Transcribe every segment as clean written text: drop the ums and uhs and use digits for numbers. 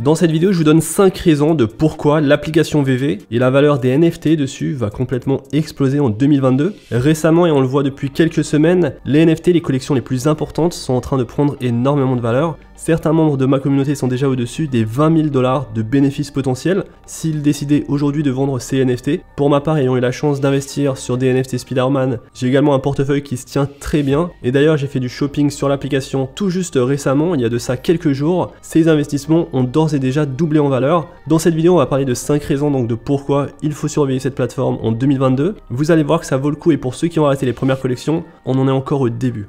Dans cette vidéo, je vous donne 5 raisons de pourquoi l'application VV et la valeur des NFT dessus va complètement exploser en 2022. Récemment, et on le voit depuis quelques semaines, les NFT, les collections les plus importantes, sont en train de prendre énormément de valeur. Certains membres de ma communauté sont déjà au-dessus des 20 000 $ de bénéfices potentiels s'ils décidaient aujourd'hui de vendre ces NFT. Pour ma part, ayant eu la chance d'investir sur des NFT Spider-Man, j'ai également un portefeuille qui se tient très bien. Et d'ailleurs, j'ai fait du shopping sur l'application tout juste récemment, il y a de ça quelques jours. Ces investissements ont d'ores et déjà doublé en valeur. Dans cette vidéo, on va parler de 5 raisons donc de pourquoi il faut surveiller cette plateforme en 2022. Vous allez voir que ça vaut le coup, et pour ceux qui ont arrêté les premières collections, on en est encore au début.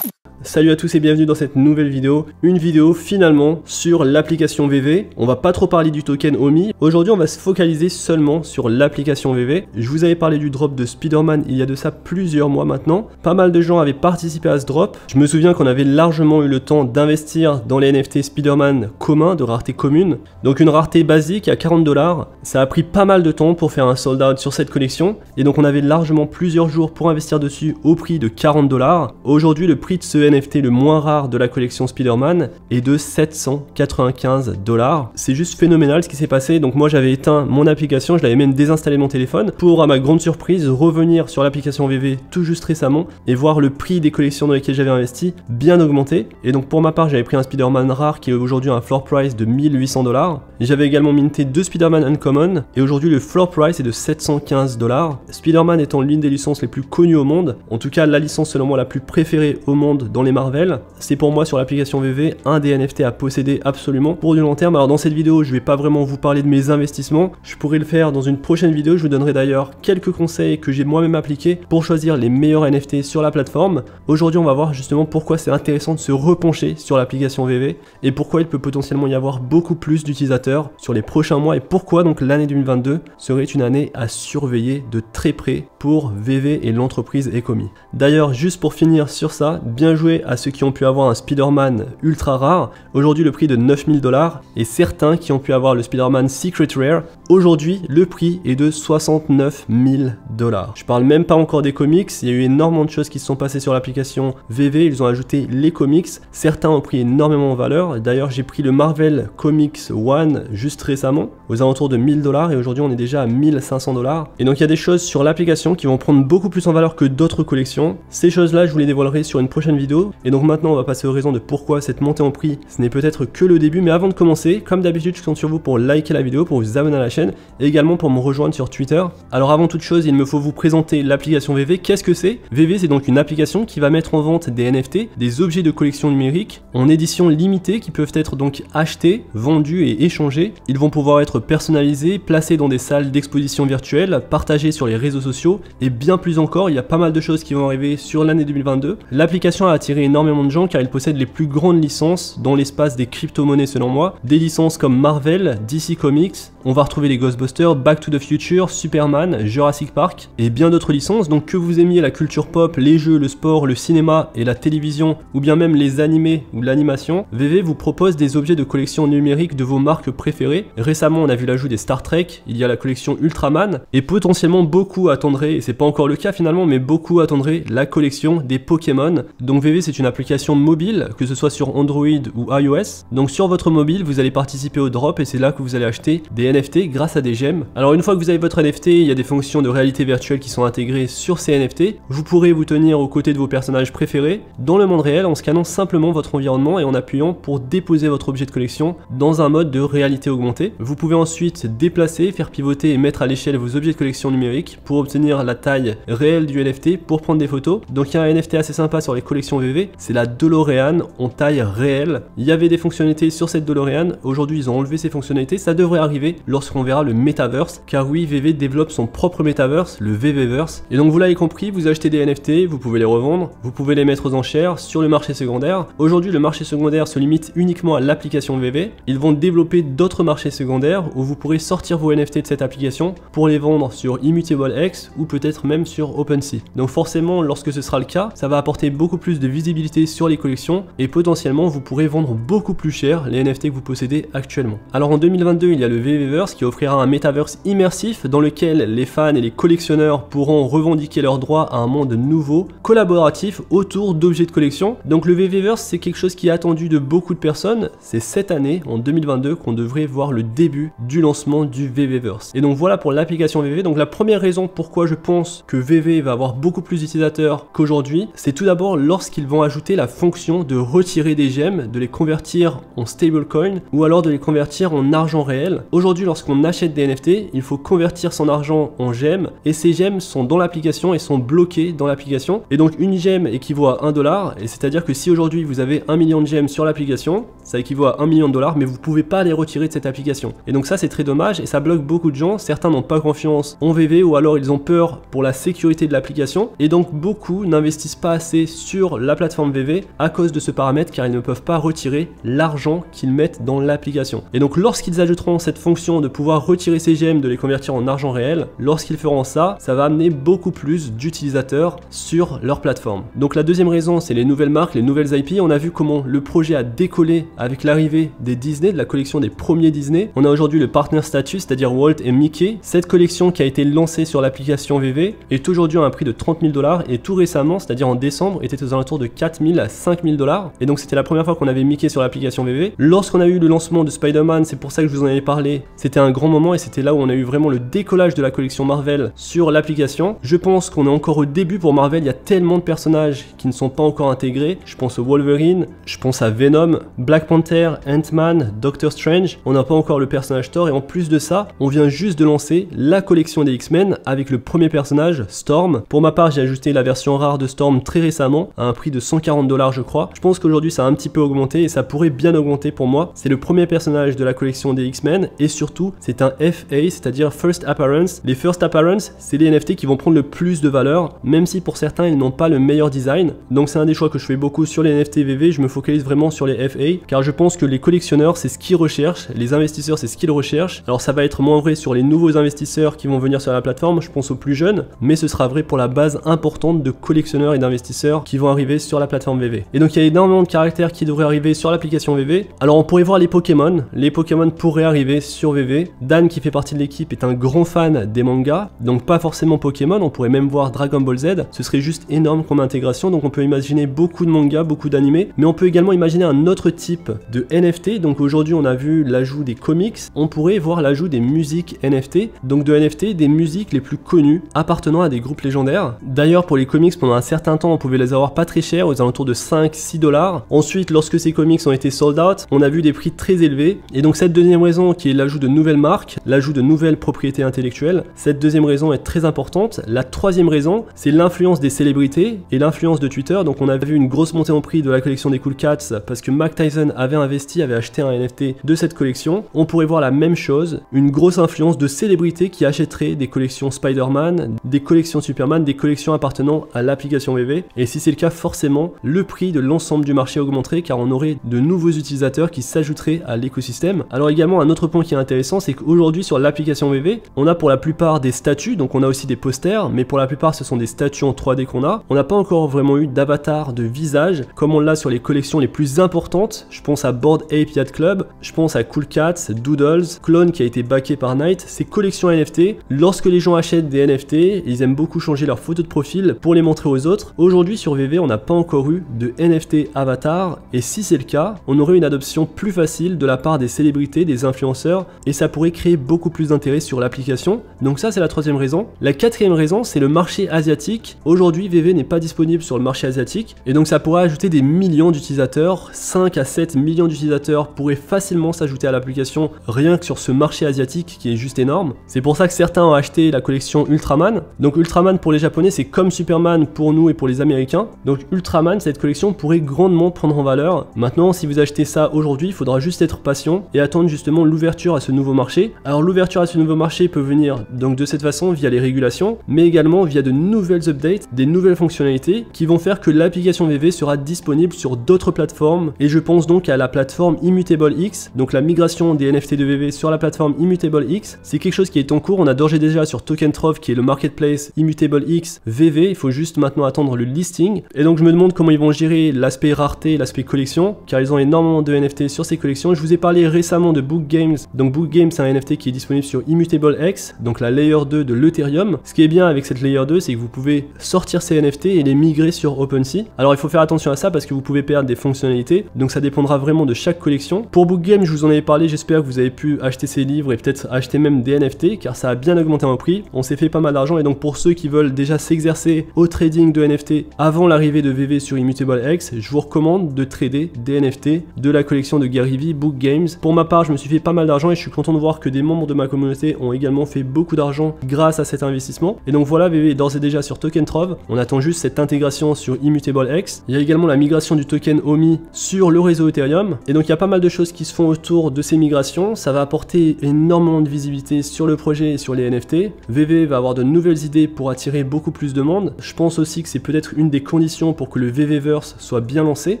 Salut à tous et bienvenue dans cette nouvelle vidéo, une vidéo finalement sur l'application VV. On va pas trop parler du token OMI, aujourd'hui on va se focaliser seulement sur l'application VV. Je vous avais parlé du drop de Spider-Man il y a de ça plusieurs mois maintenant, pas mal de gens avaient participé à ce drop. Je me souviens qu'on avait largement eu le temps d'investir dans les NFT Spider-Man communs, de rareté commune, donc une rareté basique à 40 $. Ça a pris pas mal de temps pour faire un sold out sur cette collection, et donc on avait largement plusieurs jours pour investir dessus au prix de 40 $. Aujourd'hui le prix de ce NFT le moins rare de la collection Spider-Man est de 795 $. C'est juste phénoménal ce qui s'est passé. Donc moi j'avais éteint mon application, je l'avais même désinstallé mon téléphone pour, à ma grande surprise, revenir sur l'application VV tout juste récemment et voir le prix des collections dans lesquelles j'avais investi bien augmenter. Et donc pour ma part j'avais pris un Spider-Man rare qui est aujourd'hui un floor price de 1800 $. J'avais également minté 2 Spider-Man Uncommon et aujourd'hui le floor price est de 715 $. Spider-Man étant l'une des licences les plus connues au monde, en tout cas la licence selon moi la plus préférée au monde dans les Marvel. C'est pour moi sur l'application VV un des NFT à posséder absolument pour du long terme. Alors dans cette vidéo je vais pas vraiment vous parler de mes investissements, je pourrais le faire dans une prochaine vidéo. Je vous donnerai d'ailleurs quelques conseils que j'ai moi-même appliqués pour choisir les meilleurs NFT sur la plateforme. Aujourd'hui on va voir justement pourquoi c'est intéressant de se repencher sur l'application VV et pourquoi il peut potentiellement y avoir beaucoup plus d'utilisateurs sur les prochains mois, et pourquoi donc l'année 2022 serait une année à surveiller de très près pour VV et l'entreprise Ecomi. D'ailleurs juste pour finir sur ça, bien joué à ceux qui ont pu avoir un Spider-Man ultra rare, aujourd'hui le prix de 9000 $, et certains qui ont pu avoir le Spider-Man Secret Rare, aujourd'hui le prix est de 69 000 $. Je parle même pas encore des comics, il y a eu énormément de choses qui se sont passées sur l'application VV, ils ont ajouté les comics, certains ont pris énormément en valeur. D'ailleurs j'ai pris le Marvel Comics One juste récemment, aux alentours de 1000 $, et aujourd'hui on est déjà à 1500 $. Et donc il y a des choses sur l'application qui vont prendre beaucoup plus en valeur que d'autres collections. Ces choses là je vous les dévoilerai sur une prochaine vidéo. Et donc maintenant on va passer aux raisons de pourquoi cette montée en prix, ce n'est peut-être que le début. Mais avant de commencer, comme d'habitude je compte sur vous pour liker la vidéo, pour vous abonner à la chaîne et également pour me rejoindre sur Twitter. Alors avant toute chose, il me faut vous présenter l'application VV. Qu'est-ce que c'est? VV, c'est donc une application qui va mettre en vente des NFT, des objets de collection numérique en édition limitée, qui peuvent être donc achetés, vendus et échangés. Ils vont pouvoir être personnalisés, placés dans des salles d'exposition virtuelles, partagés sur les réseaux sociaux et bien plus encore. Il y a pas mal de choses qui vont arriver sur l'année 2022. L'application a attiré énormément de gens car il possède les plus grandes licences dans l'espace des crypto-monnaies selon moi. Des licences comme Marvel, DC Comics, on va retrouver les Ghostbusters, Back to the Future, Superman, Jurassic Park et bien d'autres licences. Donc que vous aimiez la culture pop, les jeux, le sport, le cinéma et la télévision, ou bien même les animés ou l'animation, VV vous propose des objets de collection numérique de vos marques préférées. Récemment on a vu l'ajout des Star Trek, il y a la collection Ultraman, et potentiellement beaucoup attendraient, et c'est pas encore le cas finalement, mais beaucoup attendraient la collection des Pokémon. Donc VV c'est une application mobile, que ce soit sur Android ou iOS. Donc sur votre mobile vous allez participer au drop et c'est là que vous allez acheter des NFT grâce à des gemmes. Alors une fois que vous avez votre NFT, il y a des fonctions de réalité virtuelle qui sont intégrées sur ces NFT. Vous pourrez vous tenir aux côtés de vos personnages préférés dans le monde réel en scannant simplement votre environnement et en appuyant pour déposer votre objet de collection dans un mode de réalité augmentée. Vous pouvez ensuite déplacer, faire pivoter et mettre à l'échelle vos objets de collection numérique pour obtenir la taille réelle du NFT pour prendre des photos. Donc il y a un NFT assez sympa sur les collections VV, c'est la DeLorean en taille réelle. Il y avait des fonctionnalités sur cette DeLorean, aujourd'hui ils ont enlevé ces fonctionnalités, ça devrait arriver lorsqu'on verra le Metaverse, car oui, VV développe son propre Metaverse, le VVverse. Et donc vous l'avez compris, vous achetez des NFT, vous pouvez les revendre, vous pouvez les mettre aux enchères sur le marché secondaire. Aujourd'hui le marché secondaire se limite uniquement à l'application VV, ils vont développer d'autres marchés secondaires où vous pourrez sortir vos NFT de cette application pour les vendre sur ImmutableX ou peut-être même sur OpenSea. Donc forcément lorsque ce sera le cas, ça va apporter beaucoup plus de visibilité sur les collections et potentiellement vous pourrez vendre beaucoup plus cher les NFT que vous possédez actuellement. Alors en 2022 il y a le VVverse VVverse qui offrira un metaverse immersif dans lequel les fans et les collectionneurs pourront revendiquer leurs droits à un monde nouveau, collaboratif autour d'objets de collection. Donc le VVverse, c'est quelque chose qui est attendu de beaucoup de personnes. C'est cette année, en 2022, qu'on devrait voir le début du lancement du VVverse. Et donc voilà pour l'application VV. Donc la première raison pourquoi je pense que VV va avoir beaucoup plus d'utilisateurs qu'aujourd'hui, c'est tout d'abord lorsqu'ils vont ajouter la fonction de retirer des gemmes, de les convertir en stablecoin ou alors de les convertir en argent réel. Aujourd'hui, lorsqu'on achète des NFT, il faut convertir son argent en gemmes et ces gemmes sont dans l'application et sont bloquées dans l'application. Et donc une gemme équivaut à 1 $, et c'est-à-dire que si aujourd'hui vous avez 1 million de gemmes sur l'application, ça équivaut à 1 million de $, mais vous pouvez pas les retirer de cette application. Et donc ça c'est très dommage et ça bloque beaucoup de gens. Certains n'ont pas confiance en VV ou alors ils ont peur pour la sécurité de l'application et donc beaucoup n'investissent pas assez sur la plateforme VV à cause de ce paramètre car ils ne peuvent pas retirer l'argent qu'ils mettent dans l'application. Et donc lorsqu'ils ajouteront cette fonction de pouvoir retirer ces gemmes, de les convertir en argent réel, lorsqu'ils feront ça, ça va amener beaucoup plus d'utilisateurs sur leur plateforme. Donc la deuxième raison, c'est les nouvelles marques, les nouvelles IP. On a vu comment le projet a décollé avec l'arrivée des Disney, de la collection des premiers Disney. On a aujourd'hui le partner status, c'est-à-dire Walt et Mickey. Cette collection qui a été lancée sur l'application VV est aujourd'hui à un prix de 30 000 $ et tout récemment, c'est-à-dire en décembre, était aux alentours de 4 000 à 5 000 $. Et donc c'était la première fois qu'on avait Mickey sur l'application VV. Lorsqu'on a eu le lancement de Spider-Man, c'est pour ça que je vous en avais parlé, c'était un grand moment et c'était là où on a eu vraiment le décollage de la collection Marvel sur l'application. Je pense qu'on est encore au début pour Marvel, il y a tellement de personnages qui ne sont pas encore intégrés. Je pense au Wolverine, je pense à Venom, Black Panther, Ant-Man, Doctor Strange. On n'a pas encore le personnage Thor et en plus de ça, on vient juste de lancer la collection des X-Men avec le premier personnage, Storm. Pour ma part, j'ai ajouté la version rare de Storm très récemment à un prix de 140 $ je crois. Je pense qu'aujourd'hui ça a un petit peu augmenté et ça pourrait bien augmenter pour moi. C'est le premier personnage de la collection des X-Men et surtout c'est un FA, c'est-à-dire First Appearance. Les First Appearance, c'est les NFT qui vont prendre le plus de valeur, même si pour certains ils n'ont pas le meilleur design. Donc c'est un des choix que je fais beaucoup sur les NFT VV, je me focalise vraiment sur les FA car je pense que les collectionneurs c'est ce qu'ils recherchent, les investisseurs c'est ce qu'ils recherchent. Alors ça va être moins vrai sur les nouveaux investisseurs qui vont venir sur la plateforme, je pense aux plus jeunes, mais ce sera vrai pour la base importante de collectionneurs et d'investisseurs qui vont arriver sur la plateforme VV. Et donc il y a énormément de caractères qui devraient arriver sur l'application VV. Alors on pourrait voir les Pokémon pourraient arriver sur VV. Dan qui fait partie de l'équipe est un grand fan des mangas, donc pas forcément Pokémon, on pourrait même voir Dragon Ball Z, ce serait juste énorme comme intégration, donc on peut imaginer beaucoup de mangas, beaucoup d'animés, mais on peut également imaginer un autre type de NFT. Donc aujourd'hui on a vu l'ajout des comics, on pourrait voir l'ajout des musiques NFT, donc de NFT des musiques les plus connues appartenant à des groupes légendaires. D'ailleurs pour les comics pendant un certain temps on pouvait les avoir pas très chers, aux alentours de 5-6 $. Ensuite lorsque ces comics ont été sold out, on a vu des prix très élevés, et donc cette deuxième raison qui est l'ajout de nouvelles marques, l'ajout de nouvelles propriétés intellectuelles, cette deuxième raison est très importante. La troisième raison c'est l'influence des célébrités et l'influence de Twitter. Donc on a vu une grosse montée en prix de la collection des Cool Cats parce que Mike Tyson avait investi, avait acheté un NFT de cette collection. On pourrait voir la même chose, une grosse influence de célébrités qui achèteraient des collections Spider-Man, des collections Superman, des collections appartenant à l'application VV. Et si c'est le cas, forcément le prix de l'ensemble du marché augmenterait car on aurait de nouveaux utilisateurs qui s'ajouteraient à l'écosystème. Alors également un autre point qui est intéressant, c'est qu'aujourd'hui sur l'application VV, on a pour la plupart des statuts, donc on a aussi des posters, mais pour la plupart ce sont des statuts en 3D qu'on a. On n'a pas encore vraiment eu d'avatar de visage comme on l'a sur les collections les plus importantes. Je pense à Bored Ape Yacht Club, je pense à Cool Cats, Doodles, Clone qui a été backé par Nike. Ces collections NFT, lorsque les gens achètent des NFT, ils aiment beaucoup changer leur photo de profil pour les montrer aux autres. Aujourd'hui sur VV, on n'a pas encore eu de NFT avatar, et si c'est le cas, on aurait une adoption plus facile de la part des célébrités, des influenceurs, et ça pourrait créer beaucoup plus d'intérêt sur l'application. Donc ça c'est la troisième raison. La quatrième raison c'est le marché asiatique. Aujourd'hui VV n'est pas disponible sur le marché asiatique, et donc ça pourrait ajouter des millions d'utilisateurs. 5 à 7 millions d'utilisateurs pourraient facilement s'ajouter à l'application rien que sur ce marché asiatique qui est juste énorme. C'est pour ça que certains ont acheté la collection Ultraman. Donc Ultraman pour les japonais c'est comme Superman pour nous et pour les américains. Donc Ultraman, cette collection pourrait grandement prendre en valeur. Maintenant si vous achetez ça aujourd'hui, il faudra juste être patient et attendre justement l'ouverture à ce nouveau marché. Alors l'ouverture à ce nouveau marché peut venir donc de cette façon via les régulations, mais également via de nouvelles updates, des nouvelles fonctionnalités qui vont faire que l'application VV sera disponible sur d'autres plateformes, et je pense donc à la plateforme Immutable X. Donc la migration des NFT de VV sur la plateforme Immutable X, c'est quelque chose qui est en cours. On a d'ores et déjà sur Tokentrove qui est le marketplace Immutable X VV, il faut juste maintenant attendre le listing, et donc je me demande comment ils vont gérer l'aspect rareté, l'aspect collection, car ils ont énormément de NFT sur ces collections. Je vous ai parlé récemment de Book Games. Donc Book Book Game, c'est un NFT qui est disponible sur Immutable X, donc la layer 2 de l'Ethereum. Ce qui est bien avec cette layer 2, c'est que vous pouvez sortir ces NFT et les migrer sur OpenSea. Alors il faut faire attention à ça parce que vous pouvez perdre des fonctionnalités, donc ça dépendra vraiment de chaque collection. Pour Book Game, je vous en avais parlé, j'espère que vous avez pu acheter ces livres et peut-être acheter même des NFT, car ça a bien augmenté en prix. On s'est fait pas mal d'argent, et donc pour ceux qui veulent déjà s'exercer au trading de NFT avant l'arrivée de VV sur Immutable X, je vous recommande de trader des NFT de la collection de Gary Vee, Book Games. Pour ma part, je me suis fait pas mal d'argent et je suis content de voir que des membres de ma communauté ont également fait beaucoup d'argent grâce à cet investissement. Et donc voilà, VV est d'ores et déjà sur Token Trove. On attend juste cette intégration sur Immutable X. Il y a également la migration du token OMI sur le réseau Ethereum. Et donc il y a pas mal de choses qui se font autour de ces migrations. Ça va apporter énormément de visibilité sur le projet et sur les NFT. VV va avoir de nouvelles idées pour attirer beaucoup plus de monde. Je pense aussi que c'est peut-être une des conditions pour que le VVverse soit bien lancé.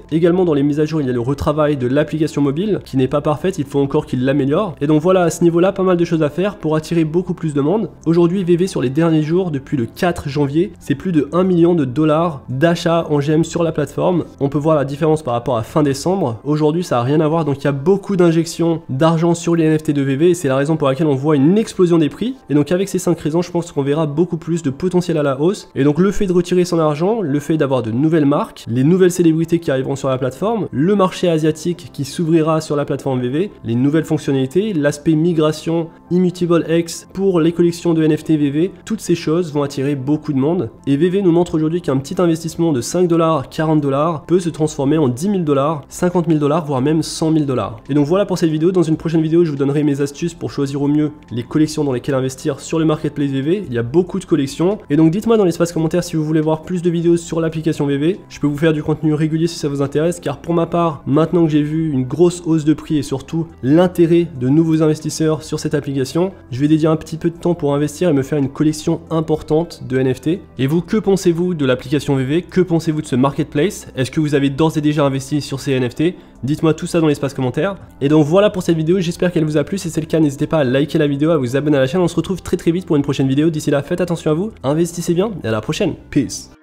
Également dans les mises à jour, il y a le retravail de l'application mobile qui n'est pas parfaite, il faut encore qu'il l'améliore. Et donc voilà, à ce niveau-là, pas mal de choses à faire pour attirer beaucoup plus de monde. Aujourd'hui, VV sur les derniers jours, depuis le 4 janvier, c'est plus de 1 million de dollars d'achat en gemmes sur la plateforme. On peut voir la différence par rapport à fin décembre. Aujourd'hui, ça n'a rien à voir, donc il y a beaucoup d'injections d'argent sur les NFT de VV et c'est la raison pour laquelle on voit une explosion des prix. Et donc avec ces 5 raisons, je pense qu'on verra beaucoup plus de potentiel à la hausse. Et donc le fait de retirer son argent, le fait d'avoir de nouvelles marques, les nouvelles célébrités qui arriveront sur la plateforme, le marché asiatique qui s'ouvrira sur la plateforme VV, les nouvelles fonctionnalités, l'aspect migration Immutable X pour les collections de NFT VV, toutes ces choses vont attirer beaucoup de monde. Et VV nous montre aujourd'hui qu'un petit investissement de 5 $, 40 $ peut se transformer en 10 000 $, 50 000 $, voire même 100 000 $. Et donc voilà pour cette vidéo. Dans une prochaine vidéo, je vous donnerai mes astuces pour choisir au mieux les collections dans lesquelles investir sur le marketplace VV. Il y a beaucoup de collections. Et donc dites-moi dans l'espace commentaire si vous voulez voir plus de vidéos sur l'application VV. Je peux vous faire du contenu régulier si ça vous intéresse, car pour ma part, maintenant que j'ai vu une grosse hausse de prix et surtout l'intérêt de nouveaux investisseurs sur cette application, je vais dédier un petit peu de temps pour investir et me faire une collection importante de NFT. Et vous, que pensez-vous de l'application VV? Que pensez-vous de ce marketplace? Est-ce que vous avez d'ores et déjà investi sur ces NFT? Dites-moi tout ça dans l'espace commentaire. Et donc voilà pour cette vidéo, j'espère qu'elle vous a plu. Si c'est le cas, n'hésitez pas à liker la vidéo, à vous abonner à la chaîne. On se retrouve très vite pour une prochaine vidéo. D'ici là, faites attention à vous, investissez bien et à la prochaine. Peace.